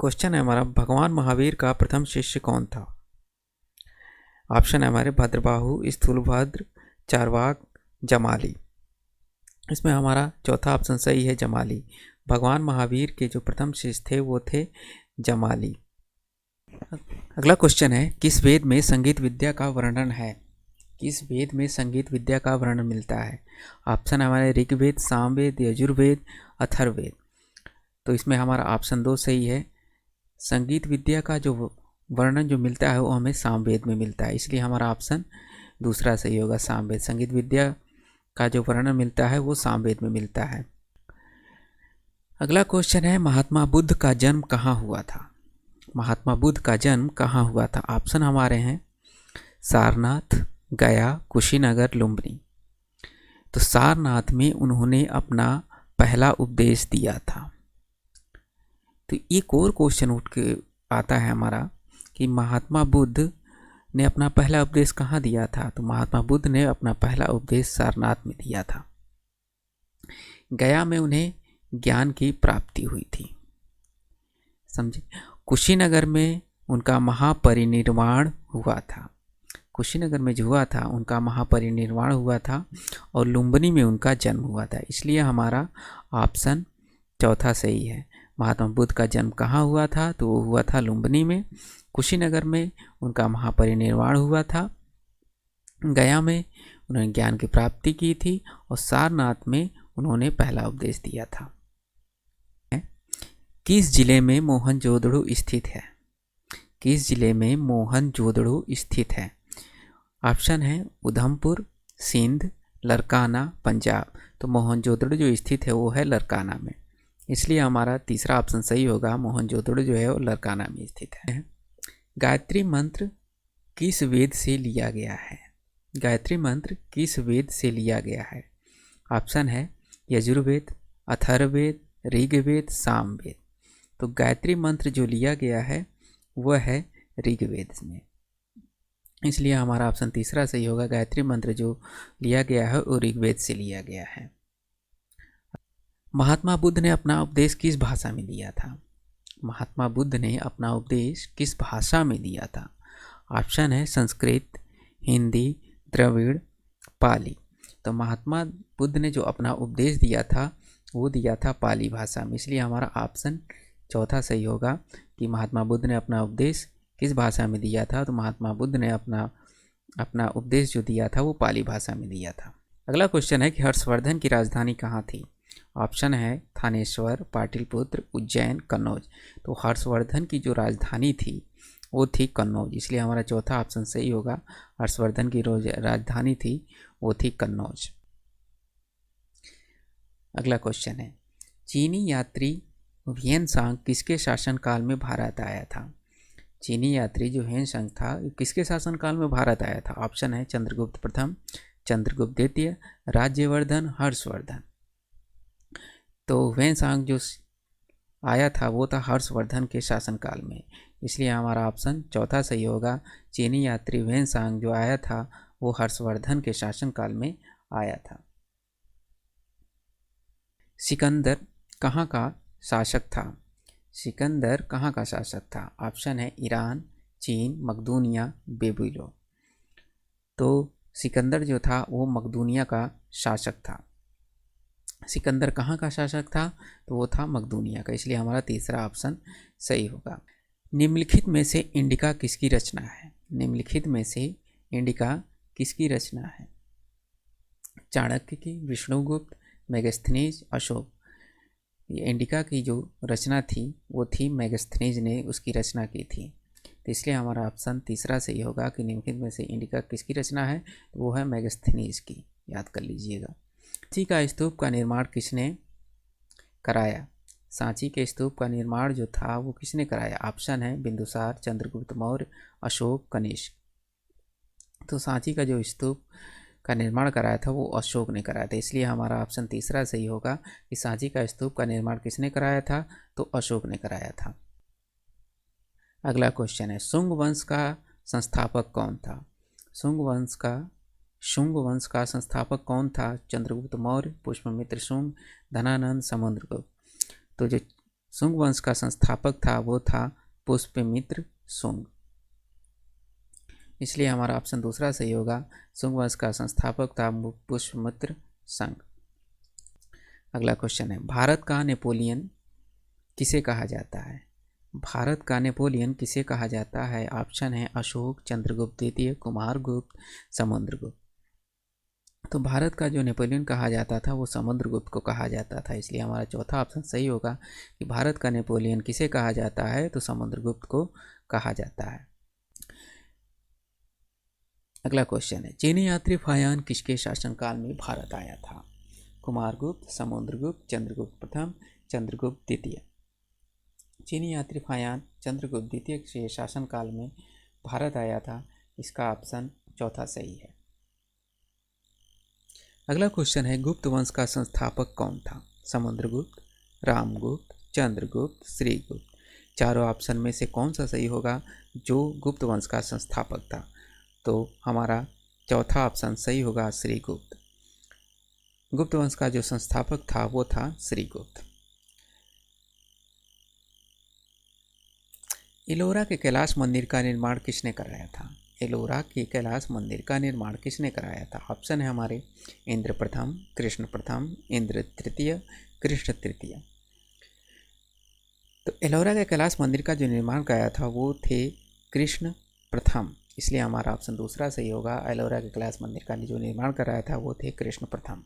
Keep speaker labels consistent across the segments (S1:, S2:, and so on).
S1: Question है हमारा, भगवान महावीर का प्रथम शिष्य कौन था? ऑप्शन है हमारे भद्रबाहु, स्थूलभद्र, चार्वाक, जमाली। इसमें हमारा चौथा ऑप्शन सही है, जमाली। भगवान महावीर के जो प्रथम शिष्य थे वो थे जमाली। अगला क्वेश्चन है, किस वेद में संगीत विद्या का वर्णन है? किस वेद में संगीत विद्या का वर्णन मिलता है? ऑप्शन है हमारे ऋग्वेद, सामवेद, यजुर्वेद, अथर्ववेद। तो इसमें हमारा ऑप्शन 2 सही है। संगीत विद्या का जो वर्णन जो मिलता है वो हमें सामवेद में मिलता है, इसलिए हमारा ऑप्शन दूसरा सही होगा, सामवेद। संगीत विद्या का जो वर्णन मिलता है वो सामवेद में मिलता है। अगला क्वेश्चन है, महात्मा बुद्ध का जन्म कहाँ हुआ था? महात्मा बुद्ध का जन्म कहाँ हुआ था? ऑप्शन हमारे हैं सारनाथ, गया, कुशीनगर, लुम्बिनी। तो सारनाथ में उन्होंने अपना पहला उपदेश दिया था। तो एक और क्वेश्चन उठ के आता है हमारा कि महात्मा बुद्ध ने अपना पहला उपदेश कहाँ दिया था? तो महात्मा बुद्ध ने अपना पहला उपदेश सारनाथ में दिया था। गया में उन्हें ज्ञान की प्राप्ति हुई थी, समझे। कुशीनगर में उनका महापरिनिर्वाण हुआ था। कुशीनगर में जो हुआ था उनका महापरिनिर्वाण हुआ था, और लुम्बिनी में उनका जन्म हुआ था, इसलिए हमारा ऑप्शन चौथा सही है। महात्मा बुद्ध का जन्म कहाँ हुआ था? तो वो हुआ था लुम्बिनी में। कुशीनगर में उनका महापरिनिर्वाण हुआ था। गया में उन्होंने ज्ञान की प्राप्ति की थी, और सारनाथ में उन्होंने पहला उपदेश दिया था। किस जिले में मोहनजोदड़ो स्थित है? किस जिले में मोहनजोदड़ो स्थित है? ऑप्शन है उधमपुर, सिंध, लरकाना, पंजाब। तो मोहनजोदड़ो जो स्थित है वो है लरकाना में, इसलिए हमारा तीसरा ऑप्शन सही होगा। मोहनजोदड़ो जो है वो लरकाना में स्थित है। गायत्री मंत्र किस वेद से लिया गया है? गायत्री मंत्र किस वेद से लिया गया है? ऑप्शन है यजुर्वेद, अथर्ववेद, ऋग्वेद, सामवेद। तो गायत्री मंत्र जो लिया गया है वह है ऋग्वेद में, इसलिए हमारा ऑप्शन तीसरा सही होगा। गायत्री मंत्र जो लिया गया है वो ऋग्वेद से लिया गया है। महात्मा बुद्ध ने अपना उपदेश किस भाषा में दिया था? महात्मा बुद्ध ने अपना उपदेश किस भाषा में दिया था? ऑप्शन है संस्कृत, हिंदी, द्रविड़, पाली। तो महात्मा बुद्ध ने जो अपना उपदेश दिया था वो दिया था पाली भाषा में, इसलिए हमारा ऑप्शन चौथा सही होगा कि महात्मा बुद्ध ने अपना उपदेश किस भाषा में दिया था। तो महात्मा बुद्ध ने अपना उपदेश जो दिया था वो पाली भाषा में दिया था। अगला क्वेश्चन है कि हर्षवर्धन की राजधानी कहाँ थी? ऑप्शन है थानेश्वर, पाटलिपुत्र, उज्जैन, कन्नौज। तो हर्षवर्धन की जो राजधानी थी वो थी कन्नौज, इसलिए हमारा चौथा ऑप्शन सही होगा। हर्षवर्धन की राजधानी थी वो थी कन्नौज। अगला क्वेश्चन है, चीनी यात्री ह्वेनसांग किसके शासनकाल में भारत आया था? चीनी यात्री जो ह्वेनसांग था किसके शासनकाल में भारत आया था? ऑप्शन है चंद्रगुप्त प्रथम, चंद्रगुप्त द्वितीय, राज्यवर्धन, हर्षवर्धन। तो ह्वेनसांग जो आया था वो था हर्षवर्धन के शासनकाल में, इसलिए हमारा ऑप्शन चौथा सही होगा। चीनी यात्री ह्वेनसांग जो आया था वो हर्षवर्धन के शासनकाल में आया था। सिकंदर कहाँ का शासक था? सिकंदर कहाँ का शासक था? ऑप्शन है ईरान, चीन, मकदूनिया, बेबीलोन। तो सिकंदर जो था वो मकदूनिया का शासक था। सिकंदर कहाँ का शासक था? तो वो था मकदूनिया का, इसलिए हमारा तीसरा ऑप्शन सही होगा। निम्नलिखित में से इंडिका किसकी रचना है? निम्नलिखित में से इंडिका किसकी रचना है? चाणक्य की, विष्णुगुप्त, मेगास्थनीज, अशोक। ये इंडिका की जो रचना थी वो थी मेगास्थनीज ने उसकी रचना की थी, तो इसलिए हमारा ऑप्शन तीसरा सही होगा कि निम्नलिखित में से इंडिका किसकी रचना है? तो वो है मेगास्थनीज की, याद कर लीजिएगा। सांची का स्तूप का निर्माण किसने कराया? सांची के स्तूप का निर्माण जो था वो किसने कराया? ऑप्शन है बिंदुसार, चंद्रगुप्त मौर्य, अशोक, कनिष्क। तो सांची का जो स्तूप का निर्माण कराया था वो अशोक ने कराया था, इसलिए हमारा ऑप्शन तीसरा सही होगा कि सांची का स्तूप का निर्माण किसने कराया था? तो अशोक ने कराया था। अगला क्वेश्चन है, शुंग वंश का संस्थापक कौन था? शुंग वंश का संस्थापक कौन था? चंद्रगुप्त मौर्य, पुष्यमित्र शुंग, धनानंद, समुद्रगुप्त। तो जो शुंग वंश का संस्थापक था वो था पुष्यमित्र शुंग, इसलिए हमारा ऑप्शन दूसरा सही होगा। शुंग वंश का संस्थापक था पुष्यमित्र शुंग। अगला क्वेश्चन है, भारत का नेपोलियन किसे कहा जाता है? भारत का नेपोलियन किसे कहा जाता है? ऑप्शन है अशोक, चंद्रगुप्त द्वितीय, कुमारगुप्त, समुद्रगुप्त। तो भारत का जो नेपोलियन कहा जाता था वो समुद्रगुप्त को कहा जाता था, इसलिए हमारा चौथा ऑप्शन सही होगा कि भारत का नेपोलियन किसे कहा जाता है, तो समुद्रगुप्त को कहा जाता है। अगला क्वेश्चन है, चीनी यात्री फायान किसके शासनकाल में भारत आया था? कुमारगुप्त, समुद्रगुप्त, चंद्रगुप्त प्रथम, चंद्रगुप्त द्वितीय। चीनी यात्री फायान चंद्रगुप्त द्वितीय के शासनकाल में भारत आया था, इसका ऑप्शन चौथा सही है। अगला क्वेश्चन है, गुप्त वंश का संस्थापक कौन था? समुद्रगुप्त, रामगुप्त, चंद्रगुप्त, श्रीगुप्त। चारों ऑप्शन में से कौन सा सही होगा जो गुप्त वंश का संस्थापक था? तो हमारा चौथा ऑप्शन सही होगा, श्रीगुप्त। गुप्त वंश का जो संस्थापक था वो था श्रीगुप्त। एलोरा के कैलाश मंदिर का निर्माण किसने कराया था? एलोरा के कैलाश मंदिर का निर्माण किसने कराया था? ऑप्शन है हमारे इंद्र प्रथम, कृष्ण प्रथम, इंद्र तृतीय, कृष्ण तृतीय। तो एलोरा के कैलाश मंदिर का जो निर्माण कराया था वो थे कृष्ण प्रथम, इसलिए हमारा ऑप्शन दूसरा सही होगा। एलोरा के कैलाश मंदिर का जो निर्माण कराया था वो थे कृष्ण प्रथम।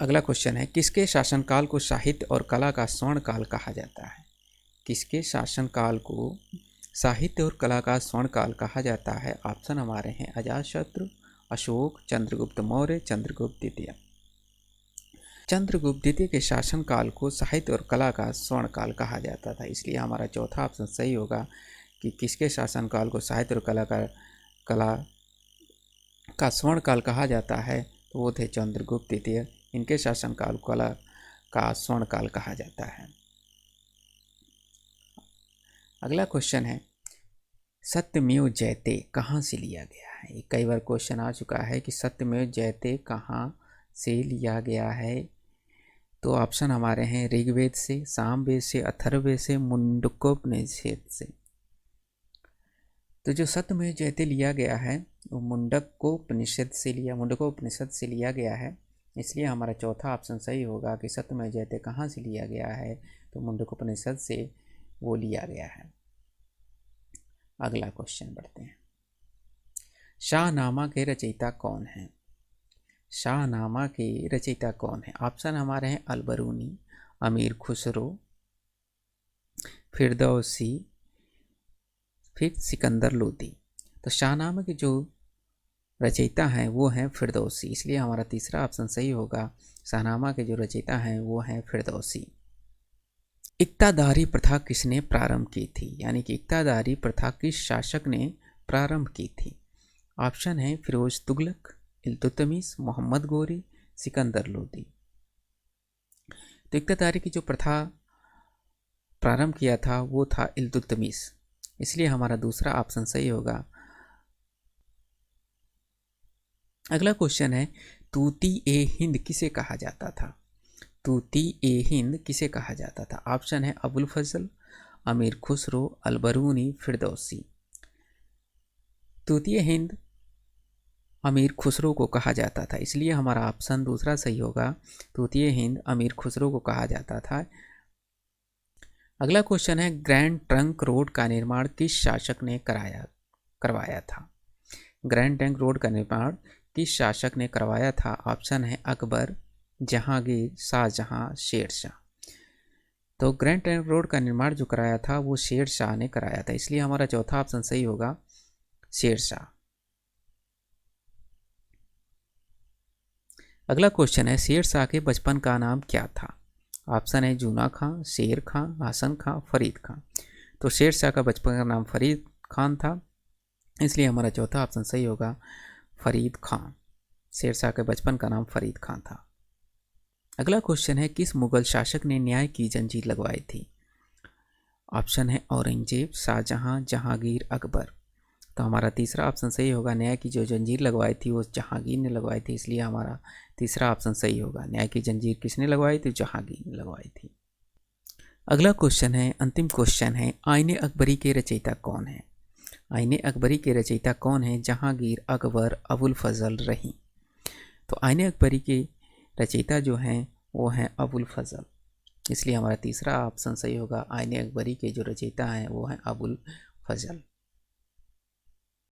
S1: अगला क्वेश्चन है, किसके शासनकाल को साहित्य और कला का स्वर्ण काल कहा जाता है? किसके शासनकाल को साहित्य और कला का स्वर्ण काल कहा जाता है? ऑप्शन हमारे हैं अजातशत्रु, अशोक, चंद्रगुप्त मौर्य, चंद्रगुप्त द्वितीय। चंद्रगुप्त द्वितीय के शासनकाल को साहित्य और कला का स्वर्ण काल कहा जाता था, इसलिए हमारा चौथा ऑप्शन सही होगा कि किसके शासनकाल को साहित्य और कला का स्वर्ण काल कहा जाता है, तो वो थे चंद्रगुप्त द्वितीय। इनके शासनकाल को कला का स्वर्ण काल कहा जाता है। अगला क्वेश्चन है, सत्यमेव जयते कहाँ से लिया गया है? कई बार क्वेश्चन आ चुका है कि सत्यमेव जयते कहाँ से लिया गया है, तो ऑप्शन हमारे हैं ऋग्वेद से, सामवेद से, अथर्ववेद से, मुंडकोपनिषद से। तो जो सत्यमेव जयते लिया गया है वो मुंडकोपनिषद से लिया गया है, इसलिए हमारा चौथा ऑप्शन सही होगा कि सत्यमेव जयते कहाँ से लिया गया है, तो मुंडकोपनिषद से वो लिया गया है। अगला क्वेश्चन बढ़ते हैं, शाहनामा के रचयिता कौन है? शाहनामा के रचयिता कौन है? ऑप्शन हमारे हैं अलबरूनी, अमीर खुसरो, फिरदौसी, फिर सिकंदर लोदी। तो शाहनामा के जो रचयिता हैं वो हैं फिरदौसी, इसलिए हमारा तीसरा ऑप्शन सही होगा। शाहनामा के जो रचयिता हैं वो हैं फिरदौसी। इक्तादारी प्रथा किसने प्रारंभ की थी? यानी कि इक्तादारी प्रथा किस शासक ने प्रारंभ की थी? ऑप्शन है फिरोज तुगलक, इल्तुतमिश, मोहम्मद गोरी, सिकंदर लोदी। तो इक्तादारी की जो प्रथा प्रारंभ किया था वो था इल्तुतमिश, इसलिए हमारा दूसरा ऑप्शन सही होगा। अगला क्वेश्चन है, तूती ए हिंद किसे कहा जाता था? तूती ए हिंद किसे कहा जाता था? ऑप्शन है अबुल फजल, अमीर खुसरो, अलबरूनी, फिरदौसी। तूती ए हिंद अमीर खुसरो को कहा जाता था, इसलिए हमारा ऑप्शन दूसरा सही होगा। तूती ए हिंद अमीर खुसरो को कहा जाता था। अगला क्वेश्चन है, ग्रैंड ट्रंक रोड का निर्माण किस शासक ने करवाया था? ग्रैंड ट्रंक रोड का निर्माण किस शासक ने करवाया था? ऑप्शन है अकबर, जहांगीर, शाहजहां, शेरशाह। तो ग्रैंड ट्रंक रोड का निर्माण जो कराया था वो शेरशाह ने कराया था, इसलिए हमारा चौथा ऑप्शन सही होगा, शेरशाह। अगला क्वेश्चन है, शेरशाह के बचपन का नाम क्या था? ऑप्शन है जूना खां, शेर खां, हसन खां, फरीद खां। तो शेरशाह का बचपन का नाम फरीद खान था, इसलिए हमारा चौथा ऑप्शन सही होगा, फरीद खान। शेरशाह के बचपन का नाम फरीद खान था। अगला क्वेश्चन है, किस मुगल शासक ने न्याय की जंजीर लगवाई थी? ऑप्शन है औरंगजेब, शाहजहां, जहांगीर, अकबर। तो हमारा तीसरा ऑप्शन सही होगा, न्याय की जो जंजीर लगवाई थी वो जहांगीर ने लगवाई थी, इसलिए हमारा तीसरा ऑप्शन सही होगा। न्याय की जंजीर किसने लगवाई थी? जहांगीर ने लगवाई थी। अगला क्वेश्चन है, अंतिम क्वेश्चन है, आईने अकबरी के रचयिता कौन है? आईने अकबरी के रचयिता कौन है? जहांगीर, अकबर, अबुल फजल, रहीम। तो आईने अकबरी के रचयिता जो हैं वो हैं अबुल फजल, इसलिए हमारा तीसरा ऑप्शन सही होगा। आईने अकबरी के जो रचयिता हैं वो हैं अबुल फजल।